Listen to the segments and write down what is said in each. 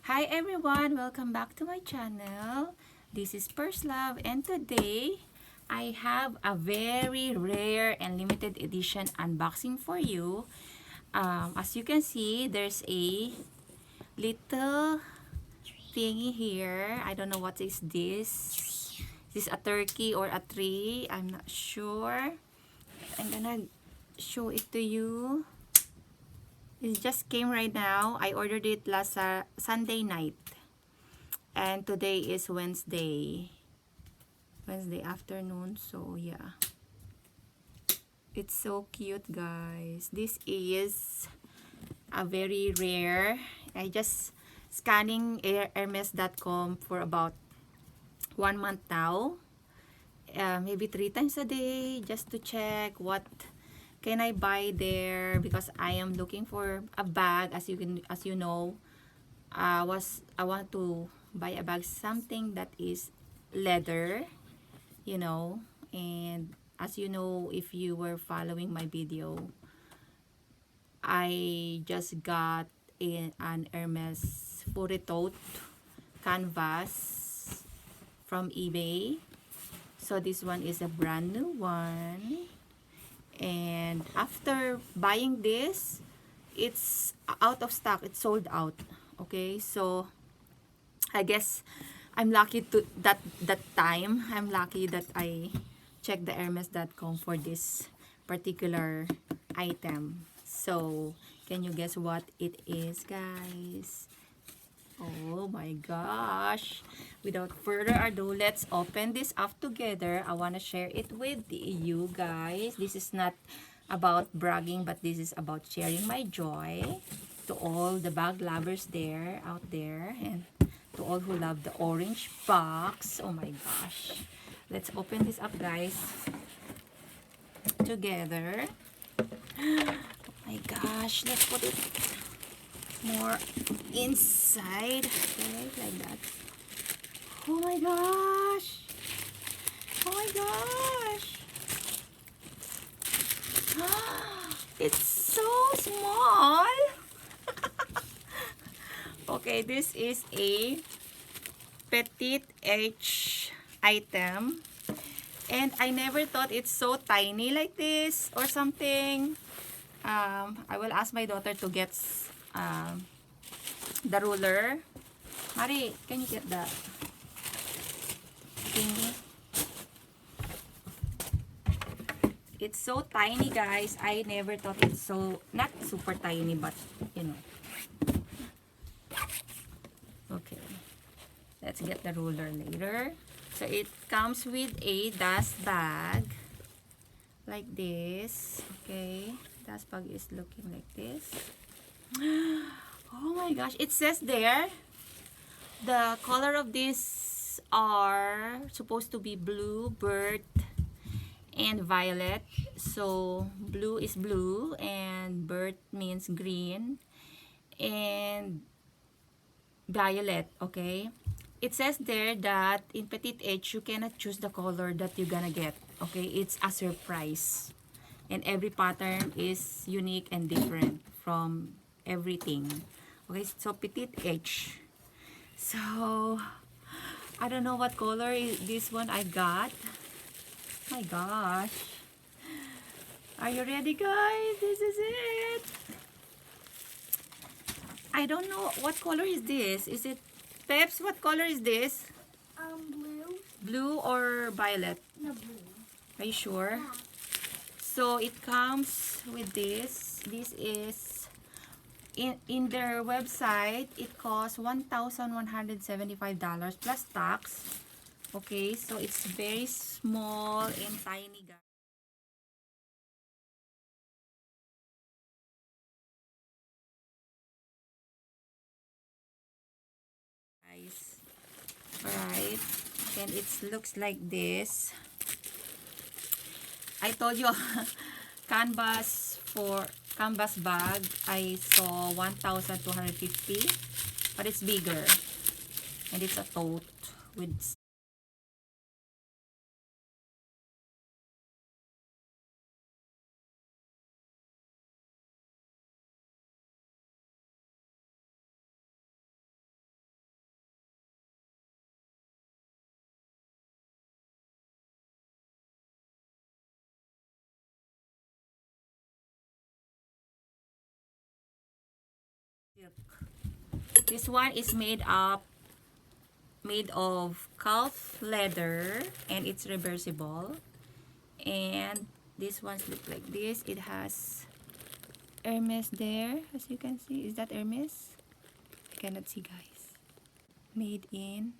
Hi everyone, welcome back to my channel. This is First Love, and today I have a very rare and limited edition unboxing for you. As you can see, there's a little thingy here. I don't know what is this. Is this a turkey or a tree? I'm not sure. I'm gonna show it to you. It just came right now. I ordered it last Sunday night. And today is Wednesday afternoon. So yeah, it's so cute, guys. This is a very rare. I just scanning Hermes.com for about 1 month now. Maybe 3 times a day just to check what can I buy there, because I am looking for a bag. As you know, I want to buy a bag, something that is leather, and as you know, if you were following my video, I just got an Hermes Tote canvas from eBay. So this one is a brand new one, and after buying this, it's out of stock. It's sold out. Okay, so I guess I'm lucky to that time. I'm lucky that I checked the Hermes.com for this particular item. So, can you guess what it is, guys? Oh my gosh. Without further ado, let's open this up together. I want to share it with you guys. This is not about bragging, but this is about sharing my joy to all the bag lovers out there, and to all who love the orange box. Oh my gosh. Let's open this up, guys, together. Oh my gosh. Let's put it more inside. Okay, like that. Oh my gosh. Oh my gosh. It's so small. Okay, this is a petite H item, and I never thought it's so tiny like this or something. I will ask my daughter to get the ruler. Mari, can you get the thingy? It's so tiny, guys. I never thought it's so, not super tiny, but you know. Okay, let's get the ruler later. So it comes with a dust bag like this. Okay, dust bag is looking like this. Oh my gosh, it says there the color of this are supposed to be blue, bird, and violet. So blue is blue, and bird means green, and violet. Okay, it says there that in Petite H you cannot choose the color that you're gonna get. Okay, it's a surprise, and every pattern is unique and different from everything. Okay, so Petite H. So I don't know what color is this one I got. My gosh, are you ready, guys? This is it. I don't know what color is this. Is it Peps? What color is this? Blue. Blue or violet? No, blue. Are you sure? Yeah. So it comes with this. This is in their website. It costs $1,175 plus tax. Okay, so it's very small and tiny, guys. Alright, and it looks like this. I told you, canvas bag, I saw 1,250, but it's bigger, and it's a tote with This one is made of calf leather, and it's reversible. And this one's look like this. It has Hermes there, as you can see. Is that Hermes? I cannot see, guys. Made in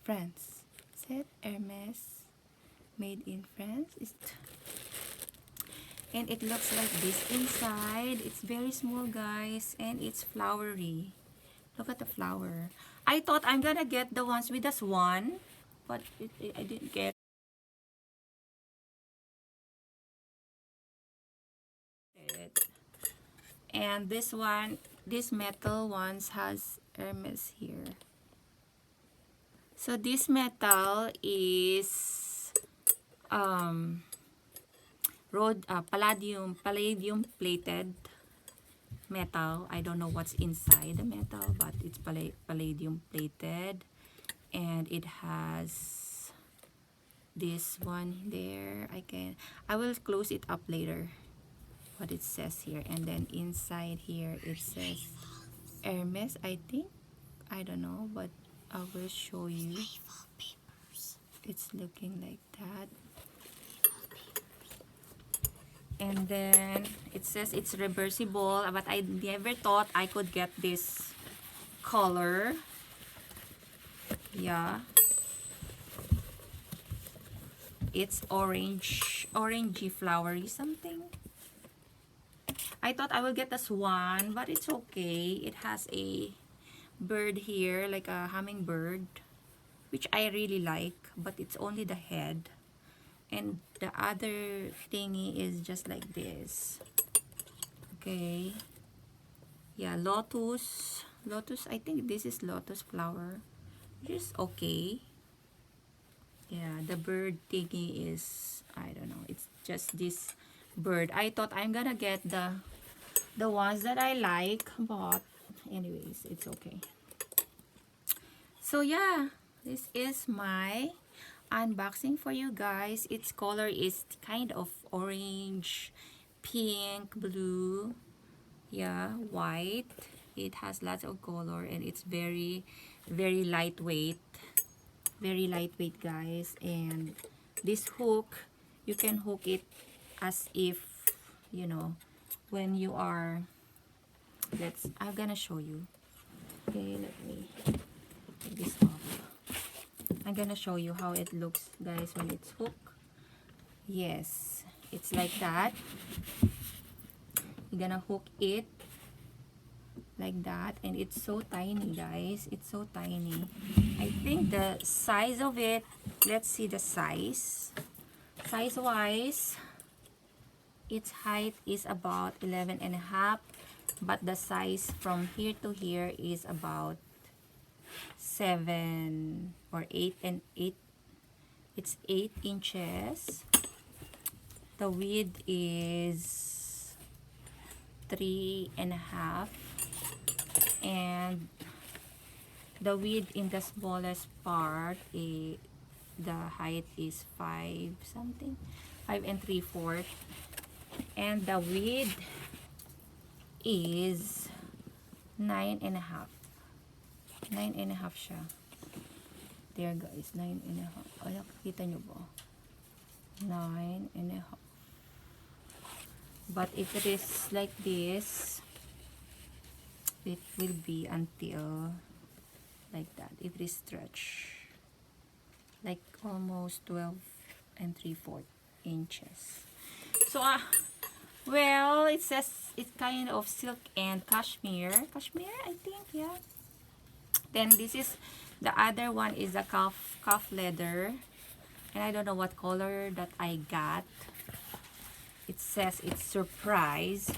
France. Is it Hermes? Made in France. And it looks like this inside. It's very small, guys, and it's flowery. Look at the flower. I thought I'm gonna get the ones with the swan, but I didn't get it. And this one, this metal ones has Hermes here. So this metal is palladium plated metal. I don't know what's inside the metal, but it's palladium plated, and it has this one there. I will close it up later, what it says here. And then inside here it says Hermes, I think. I don't know, but I will show you. It's looking like that. And then it says it's reversible, but I never thought I could get this color. Yeah, it's orangey flowery something. I thought I will get the swan, but it's okay. It has a bird here, like a hummingbird, which I really like, but it's only the head. And the other thingy is just like this. Okay. Yeah, lotus. I think this is lotus flower, which is okay. Yeah, the bird thingy is, I don't know, it's just this bird. I thought I'm gonna get the ones that I like, but anyways, it's okay. So yeah, this is my unboxing for you guys. Its color is kind of orange, pink, blue, yeah, white. It has lots of color, and it's very lightweight, guys. And this hook, you can hook it as if, you know, when you are, I'm gonna show you. Okay, let me take this off. I'm gonna show you how it looks, guys, when it's hooked. Yes, it's like that. You're gonna hook it like that, and it's so tiny, guys. It's so tiny. I think the size of it, let's see the size. Size wise, its height is about 11 and a half, but the size from here to here is about 7 or 8 and 8. It's 8 inches. The width is 3 and a half, and the width in the smallest part, the height is 5 something, 5 and 3/4, and the width is 9 and a half. 9 and a half siya. There, guys, 9 and a half. Ay, nakikita nyo ba? 9 and a half. But if it is like this, it will be until like that. If it is stretched, like almost 12 and 3/4 inches. So, well, it says it's kind of silk and cashmere. Cashmere, I think, yeah. Then this is, the other one is a calf leather. And I don't know what color that I got. It says it's surprise.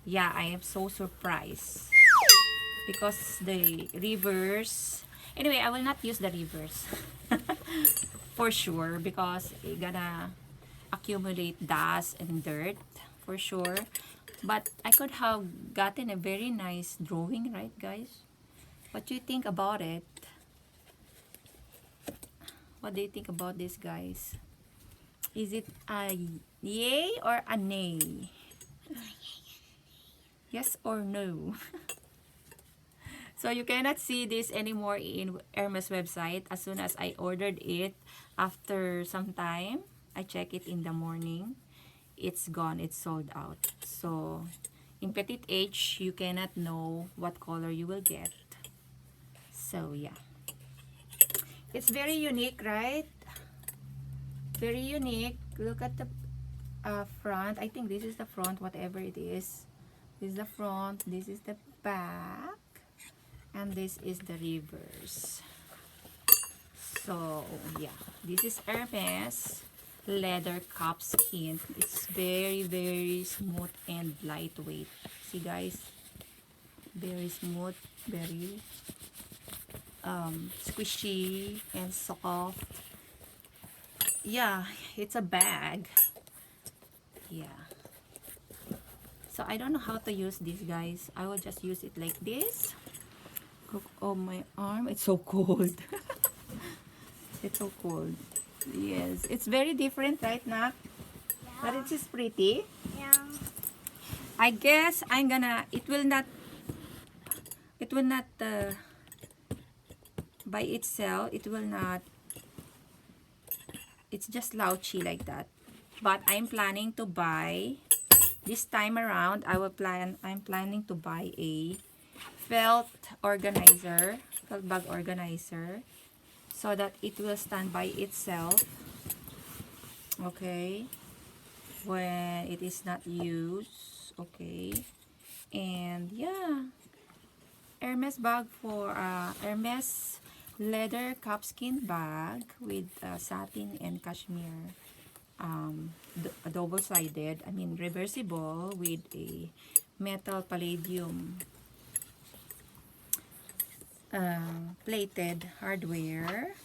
Yeah, I am so surprised. Because the reverse, anyway, I will not use the reverse. For sure, because it's gonna accumulate dust and dirt, for sure. But I could have gotten a very nice drawing, right, guys? What do you think about it? What do you think about this, guys? Is it a yay or a nay? Yes or no? So you cannot see this anymore in Hermes website. As soon as I ordered it, after some time, I check it in the morning. It's gone. It's sold out. So in Petite H, you cannot know what color you will get. So yeah. It's very unique, right? Very unique. Look at the front. I think this is the front, whatever it is. This is the front. This is the back. And this is the reverse. So yeah, this is Hermes leather cup skin. It's very smooth and lightweight. See guys, very smooth, very squishy and soft. Yeah, it's a bag. Yeah, so I don't know how to use this, guys. I will just use it like this. Oh, my arm, it's so cold. It's so cold. Yes, it's very different, right, Nak? Yeah. But it is pretty. Yeah. I guess I'm gonna, it will not by itself, it will not, it's just slouchy like that. But I'm planning to buy, this time around, I'm planning to buy a felt bag organizer, so that it will stand by itself, okay, when it is not used, okay. And yeah, Hermes bag for Hermes leather calfskin bag with satin and cashmere, double-sided, I mean reversible, with a metal palladium plated hardware.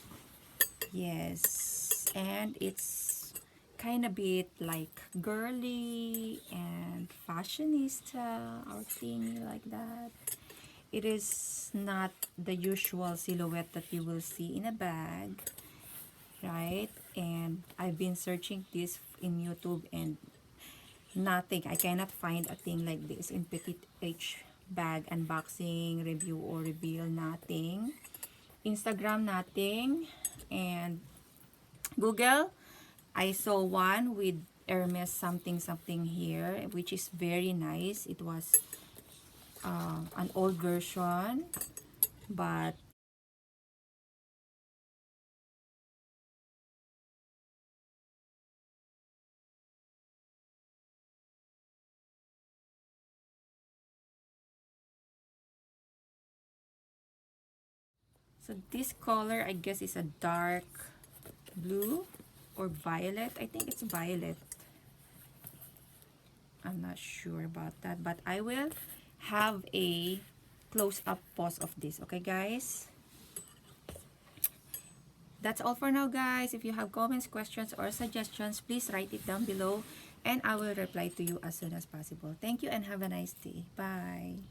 Yes, and it's kind of bit like girly and fashionista or thingy like that. It is not the usual silhouette that you will see in a bag, right? And I've been searching this in YouTube and nothing. I cannot find a thing like this in Petite H bag unboxing, review, or reveal. Nothing. Instagram, nothing. And Google, I saw one with Hermes something something here, which is very nice. It was an old version, but so this color, I guess, is a dark blue or violet. I think it's violet. I'm not sure about that, but I will have a close-up pose of this. Okay, guys? That's all for now, guys. If you have comments, questions, or suggestions, please write it down below and I will reply to you as soon as possible. Thank you and have a nice day. Bye.